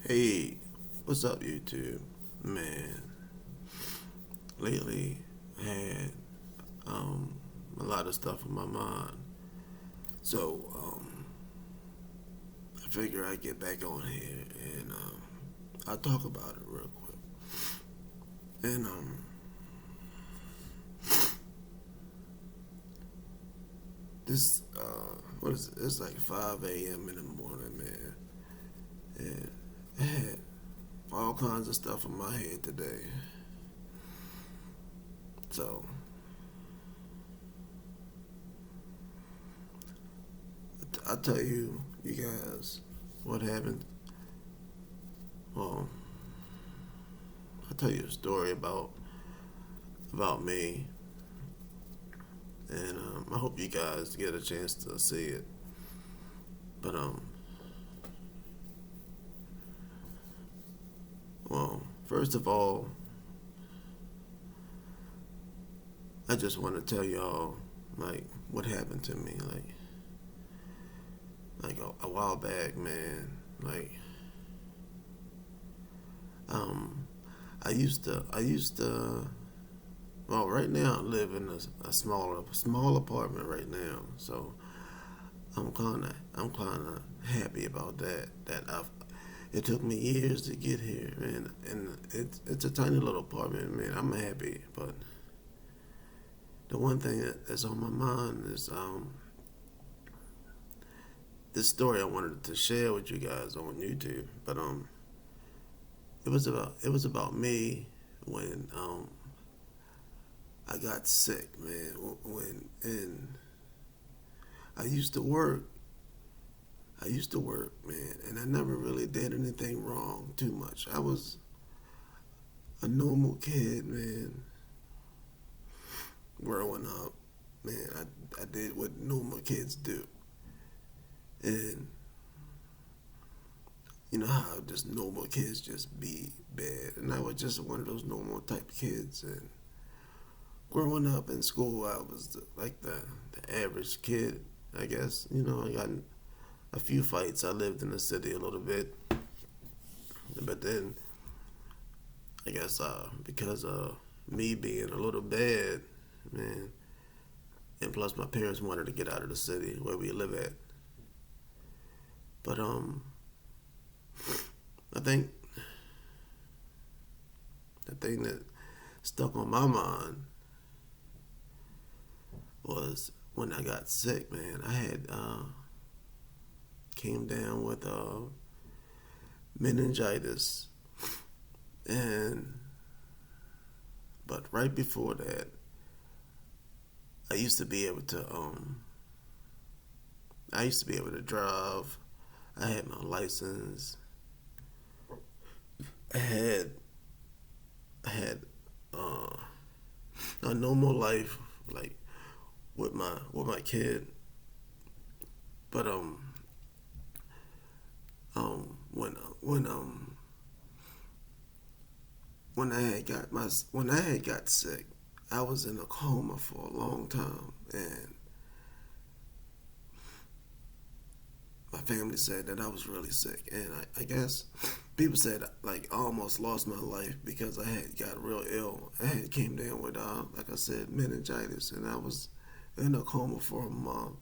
Hey, what's up, YouTube? Man, lately I had um, a lot of stuff on my mind, so I figure I'd get back on here and I'll talk about it real quick. And this what is it? It's like 5 a.m. in the morning, man, and I had all kinds of stuff in my head today. So I'll tell you guys, what happened. Well, I'll tell you a story about me, and I hope you guys get a chance to see it. But well, first of all, I just want to tell y'all like what happened to me, like a while back, man. Like um, I used to. Well, right now I live in a small apartment right now, so I'm kind of happy about that. It took me years to get here, man, and it's a tiny little apartment, man. I'm happy, but the one thing that's on my mind is this story I wanted to share with you guys on YouTube. But it was about me when I got sick, man. When and I used to work. I used to work, man, and I never really did anything wrong too much. I was a normal kid, man, growing up. Man, I did what normal kids do. And you know how just normal kids just be bad. And I was just one of those normal type kids. And growing up in school, I was like the average kid, I guess. You know, I got in a few fights. I lived in the city a little bit. But then, I guess because of me being a little bad, man, and plus my parents wanted to get out of the city where we live at. But I think the thing that stuck on my mind was when I got sick, man. I had came down with meningitis, and but right before that, I used to be able to I used to be able to drive. I had my license. I had I had uh, a normal life, like with my kid. But when I had got sick, I was in a coma for a long time, and my family said that I was really sick, and I guess people said like I almost lost my life because I had got real ill. I had came down with like I said, meningitis, and I was in a coma for a month.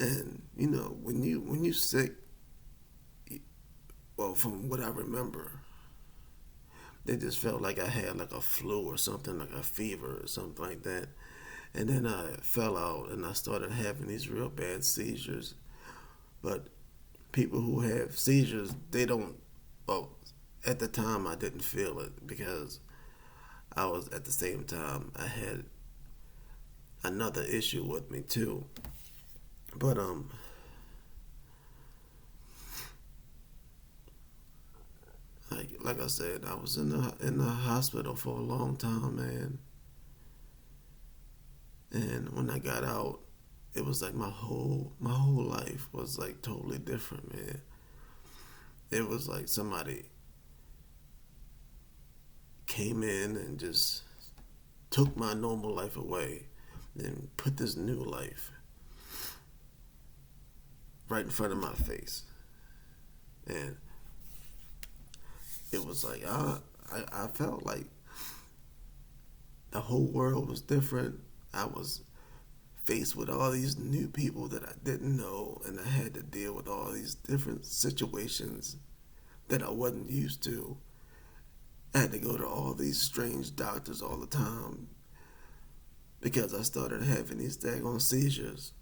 And you know when you sick, well, from what I remember, it just felt like I had like a flu or something, like a fever or something like that. And then I fell out and I started having these real bad seizures. But people who have seizures, they don't. Well, at the time I didn't feel it because I was at the same time I had another issue with me too. But like I said, I was in the hospital for a long time, man. And when I got out, it was like my whole life was like totally different, man. It was like somebody came in and just took my normal life away and put this new life right in front of my face. And it was like I felt like the whole world was different. I was faced with all these new people that I didn't know, and I had to deal with all these different situations that I wasn't used to. I had to go to all these strange doctors all the time because I started having these daggone seizures.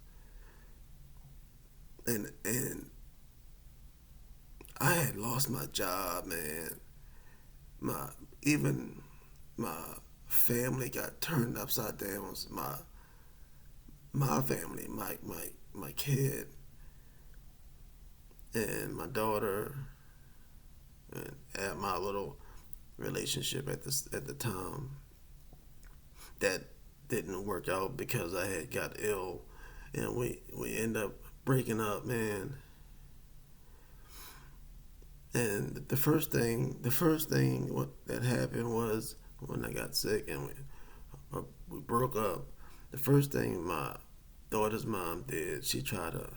And I had lost my job, man. My even my family got turned upside down. My family, my kid and my daughter and at my little relationship at the time that didn't work out because I had got ill, and we end up breaking up, man. And the first thing that happened was when I got sick and we broke up. The first thing my daughter's mom did, she tried to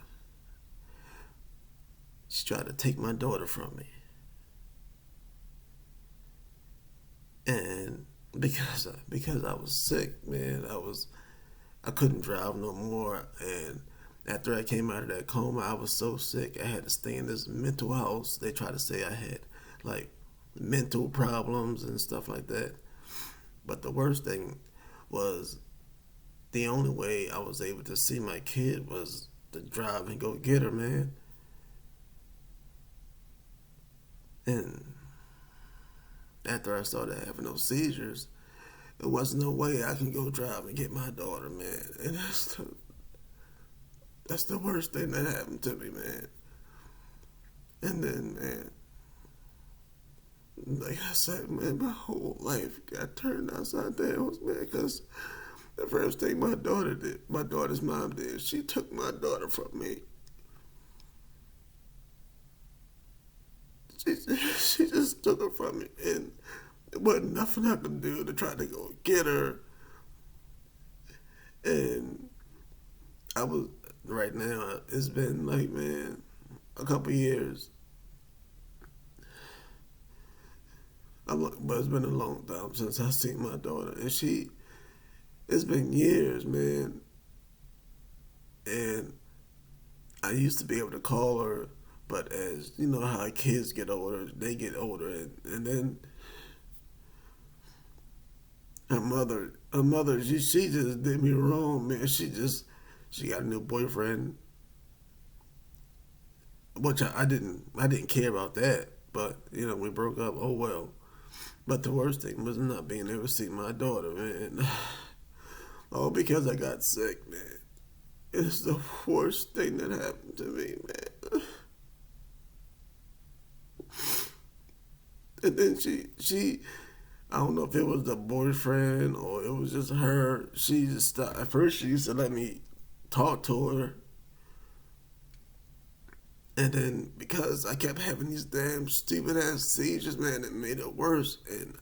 take my daughter from me, and because I was sick, man, I couldn't drive no more, and after I came out of that coma, I was so sick I had to stay in this mental house. They tried to say I had like mental problems and stuff like that. But the worst thing was the only way I was able to see my kid was to drive and go get her, man. And after I started having those seizures, there was no way I can go drive and get my daughter, man. And that's the worst thing that happened to me, man. And then, man, like I said, man, my whole life got turned upside down, man, because the first thing my daughter's mom did, she took my daughter from me. She, she just took her from me, and there wasn't nothing I could do to try to go get her. And I was, right now, it's been like, man, a couple years. But it's been a long time since I seen my daughter, and it's been years, man. And I used to be able to call her, but as you know how kids get older, they get older, and then her mother, she just did me wrong, man. She got a new boyfriend, which I didn't care about that, but we broke up. Oh well. But the worst thing was not being able to see my daughter, man. All because I got sick, man. It's the worst thing that happened to me, man. And then I don't know if it was the boyfriend or it was just her. She just stopped. At first, she used to let me talk to her. And then because I kept having these damn stupid ass seizures, man, it made it worse. And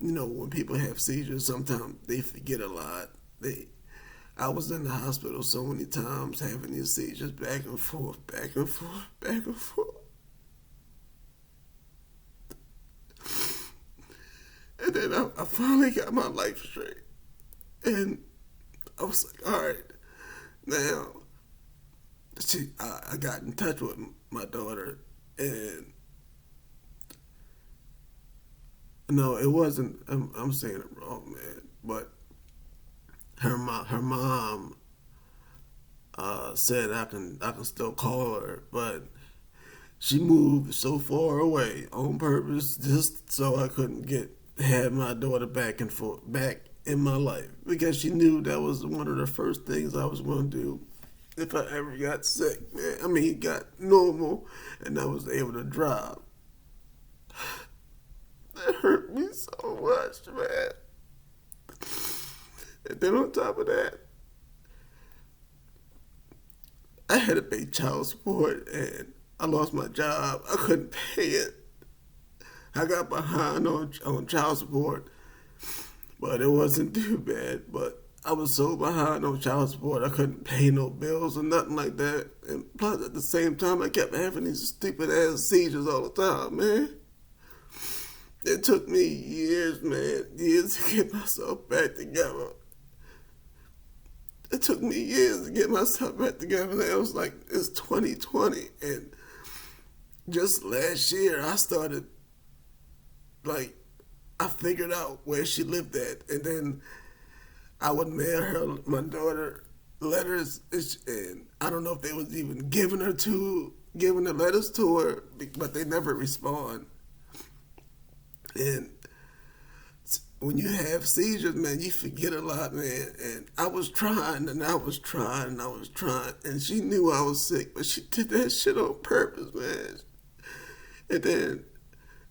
when people have seizures, sometimes they forget a lot. I was in the hospital so many times having these seizures back and forth, back and forth, back and forth. And then I finally got my life straight. And I was like, all right, now, I got in touch with my daughter, and no, it wasn't. I'm saying it wrong, man. But her mom said I can still call her, but she moved so far away on purpose just so I couldn't have my daughter back in my life, because she knew that was one of the first things I was going to do if I ever got sick, man. I mean, got normal and I was able to drive. That hurt me so much, man. And then on top of that, I had to pay child support, and I lost my job. I couldn't pay it. I got behind on child support, but it wasn't too bad. But I was so behind on child support, I couldn't pay no bills or nothing like that. And plus, at the same time, I kept having these stupid ass seizures all the time, man. It took me years, man, years to get myself back together. It took me years to get myself back together. It was like, it's 2020. And just last year, I started, like, I figured out where she lived at. And then I would mail her, my daughter, letters. And I don't know if they was even giving the letters to her, but they never respond. And when you have seizures, man, you forget a lot, man. And I was trying, and I was trying, and I was trying, and she knew I was sick, but she did that shit on purpose, man. And then,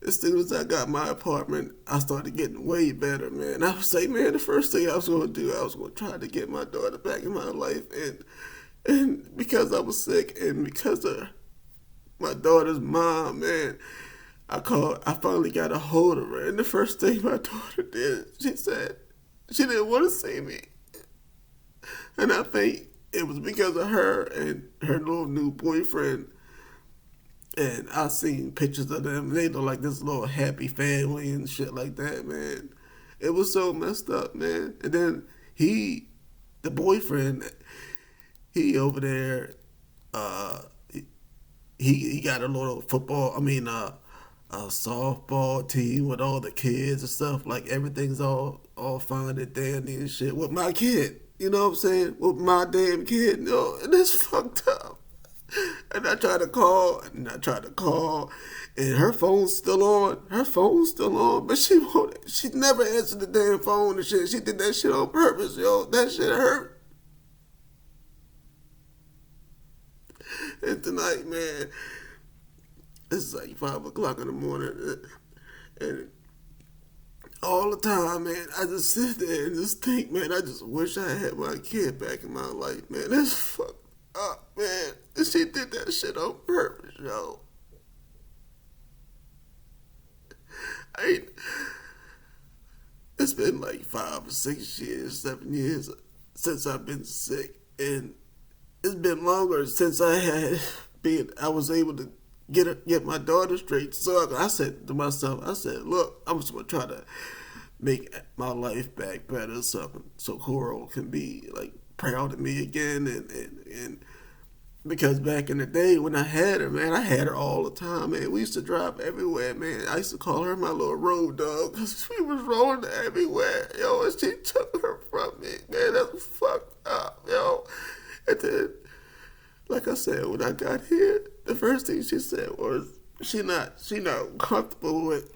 as soon as I got my apartment, I started getting way better, man. I was like, man, the first thing I was gonna do, I was gonna try to get my daughter back in my life, and because I was sick, and because of my daughter's mom, man, I finally got a hold of her, and the first thing my daughter did, she said she didn't want to see me. And I think it was because of her and her little new boyfriend. And I seen pictures of them. They look like this little happy family and shit like that, man. It was so messed up, man. And then the boyfriend, he over there, uh, he got a little football. I mean, a softball team with all the kids and stuff. Like everything's all fine and dandy and shit with my kid. You know what I'm saying? With my damn kid. You know, and it's fucked up. And I tried to call, and I tried to call, and her phone's still on. Her phone's still on, but she won't. She never answered the damn phone and shit. She did that shit on purpose, yo. That shit hurt. And tonight, man, it's like 5 o'clock in the morning, and all the time, man, I just sit there and just think, man, I just wish I had my kid back in my life, man. That's fucked up, man. And she did that shit on purpose, yo. I mean, it's been like 5 or 6 years, 7 years since I've been sick, and it's been longer since I was able to get my daughter straight. So I said to myself, I said, look, I'm just gonna try to make my life back better, so Coral can be like proud of me again, and because back in the day when I had her, man, I had her all the time, man. We used to drive everywhere, man. I used to call her my little road dog because she was rolling everywhere, yo. And she took her from me, man. That was fucked up, yo. And then, like I said, when I got here, the first thing she said was she not comfortable with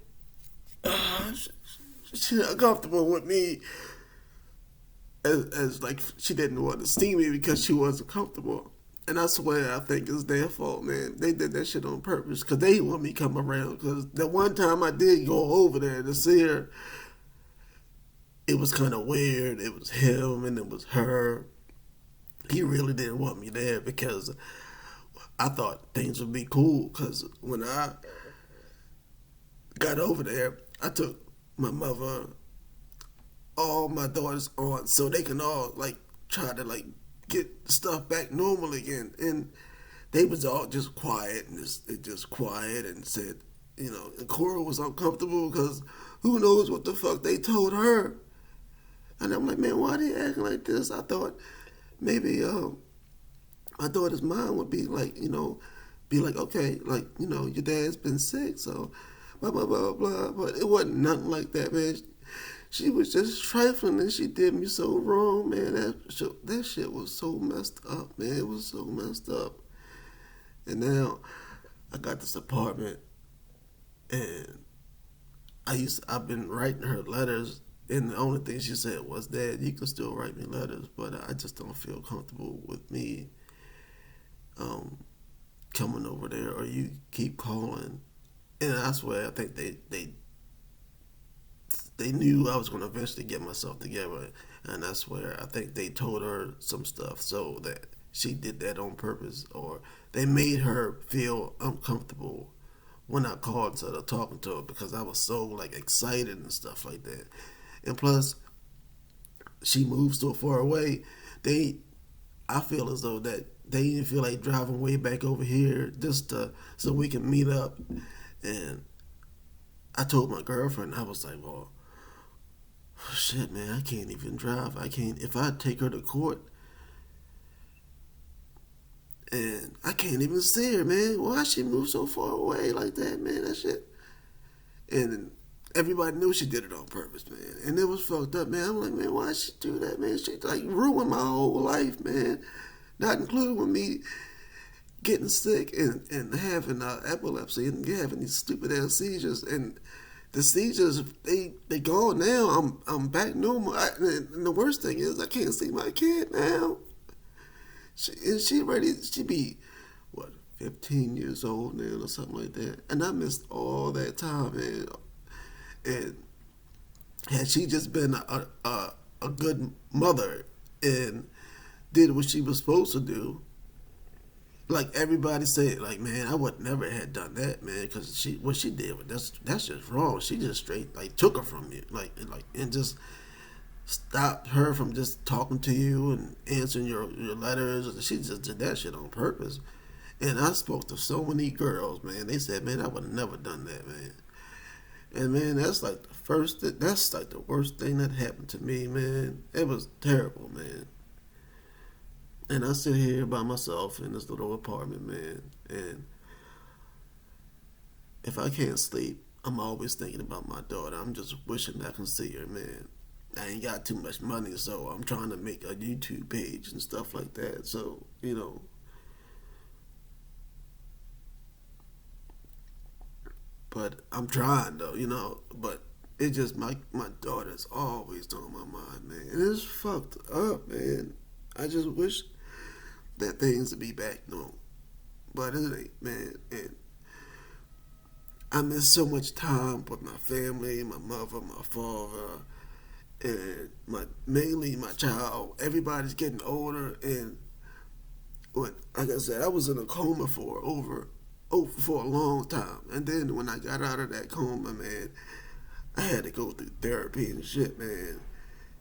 she not comfortable with me as like she didn't want to see me because she wasn't comfortable. And I swear, I think it's their fault, man. They did that shit on purpose because they didn't want me to come around. Because the one time I did go over there to see her, it was kind of weird. It was him and it was her. He really didn't want me there because I thought things would be cool. Because when I got over there, I took my mother, all my daughter's aunts, so they can all like try to like get stuff back normal again. And they was all just quiet and just quiet and said, and Cora was uncomfortable because who knows what the fuck they told her. And I'm like, man, why are they acting like this? I thought maybe my daughter's mom would be like, okay, like, your dad's been sick, so blah, blah, blah, blah. But it wasn't nothing like that, man. She was just trifling and she did me so wrong, man. That shit was so messed up, man. It was so messed up. And now I got this apartment and I've been writing her letters, and the only thing she said was, Dad, you can still write me letters, but I just don't feel comfortable with me coming over there, or you keep calling. And I swear, I think they knew I was going to eventually get myself together, and I swear, I think they told her some stuff so that she did that on purpose, or they made her feel uncomfortable when I called instead of talking to her because I was so like excited and stuff like that. And plus, she moves so far away, they I feel as though that they even feel like driving way back over here just so we can meet up. And I told my girlfriend, I was like, well, shit, man, I can't even drive. I can't, if I take her to court and I can't even see her, man. Why she move so far away like that, man? That shit. And everybody knew she did it on purpose, man. And it was fucked up, man. I'm like, man, why she do that, man? She like ruined my whole life, man. Not including with me getting sick and having epilepsy and having these stupid ass seizures. And the seizures, they gone now. I'm back normal. And the worst thing is I can't see my kid now. She be what 15 years old now or something like that. And I missed all that time, man. And had she just been a good mother and did what she was supposed to do, like everybody said, like man, I would never have done that, man, because what she did, that's just wrong. She just straight like took her from you, and just stopped her from just talking to you and answering your letters. She just did that shit on purpose. And I spoke to so many girls, man. They said, man, I would have never done that, man. And man, that's like the worst thing that happened to me, man. It was terrible, man. And I sit here by myself in this little apartment, man. And if I can't sleep, I'm always thinking about my daughter. I'm just wishing I can see her, man. I ain't got too much money, so I'm trying to make a YouTube page and stuff like that. So, but I'm trying though, But it just my daughter's always on my mind, man. And it's fucked up, man. I just wish that things would be back normal. But it ain't, man. And I miss so much time with my family, my mother, my father, and mainly my child. Everybody's getting older, and like I said, I was in a coma for a long time, and then when I got out of that coma, man, I had to go through therapy and shit, man,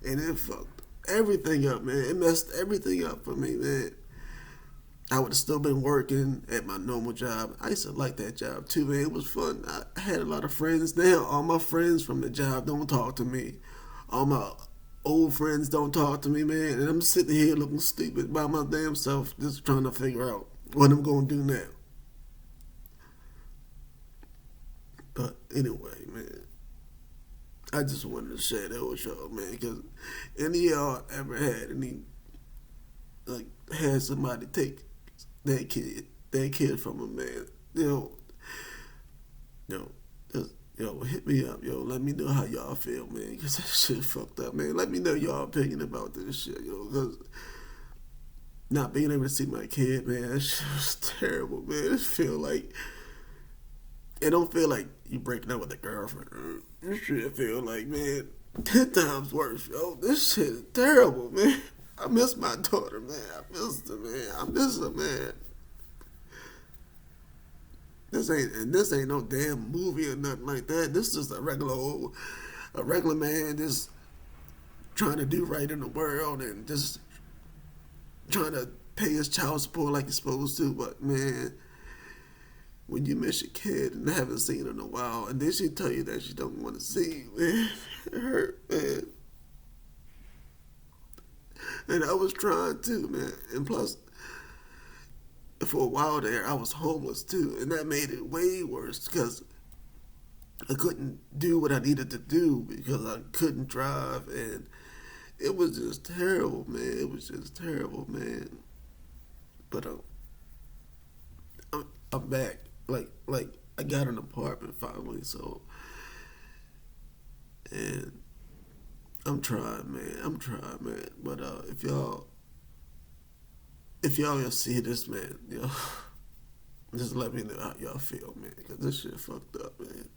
and it fucked everything up, man. It messed everything up for me, man. I would have still been working at my normal job. I used to like that job too, man. It was fun. I had a lot of friends. Now all my friends from the job don't talk to me. All my old friends don't talk to me, man. And I'm sitting here looking stupid by my damn self, just trying to figure out what I'm gonna do now. But anyway, man, I just wanted to share that with y'all, man, because any of y'all ever had like had somebody take that kid from a man, you know, just, hit me up, let me know how y'all feel, man, because that shit fucked up, man. Let me know y'all opinion about this shit, because not being able to see my kid, man, that shit was terrible, man. It don't feel like you breaking up with a girlfriend. This shit feel like, man, 10 times worse, yo. This shit is terrible, man. I miss my daughter, man. I miss her, man. I miss her, man. This ain't no damn movie or nothing like that. This is a regular man just trying to do right in the world and just trying to pay his child support like he's supposed to. But man, when you miss your kid and haven't seen her in a while, and then she tell you that she don't want to see you, man, it hurt, man. And I was trying too, man. And plus, for a while there, I was homeless too, and that made it way worse because I couldn't do what I needed to do because I couldn't drive, and it was just terrible, man. It was just terrible, man. But I'm back. Like I got an apartment finally, so and I'm trying, man. I'm trying, man. But if y'all see this, man, just let me know how y'all feel, man, because this shit fucked up, man.